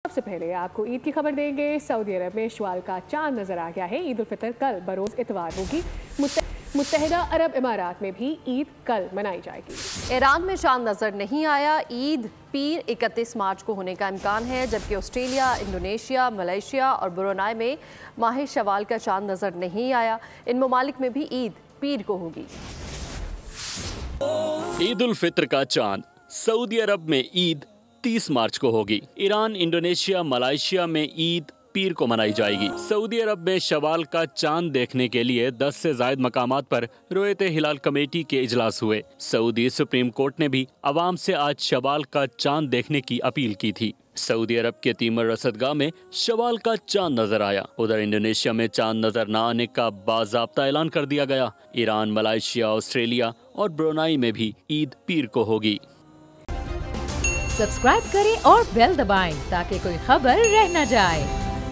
सबसे पहले आपको ईद की खबर देंगे। सऊदी अरब में शवाल का चांद नजर आ गया है। ईद उल फितर कल बरोज इतवार होगी। मुत्तहिदा अरब इमारात में भी ईद कल मनाई जाएगी। ईरान में चांद नजर नहीं आया। ईद पीर 31 मार्च को होने का इम्कान है, जबकि ऑस्ट्रेलिया, इंडोनेशिया, मलेशिया और ब्रुनाई में माह शवाल का चांद नजर नहीं आया। इन ममालिक में भी ईद पीर को होगी। ईद उल फितर का चांद सऊदी अरब में ईद 30 मार्च को होगी। ईरान, इंडोनेशिया, मलेशिया में ईद पीर को मनाई जाएगी। सऊदी अरब में शवाल का चांद देखने के लिए 10 से ज्यादा मकामात पर रोयत हिलाल कमेटी के इजलास हुए। सऊदी सुप्रीम कोर्ट ने भी अवाम से आज शवाल का चांद देखने की अपील की थी। सऊदी अरब के तीमर रसदगाह में शवाल का चांद नजर आया। उधर इंडोनेशिया में चांद नजर न आने का बाज़ाब्ता ऐलान कर दिया गया। ईरान, मलेशिया, ऑस्ट्रेलिया और ब्रुनाई में भी ईद पीर को होगी। सब्सक्राइब करें और बेल दबाएं ताकि कोई खबर रह न जाए।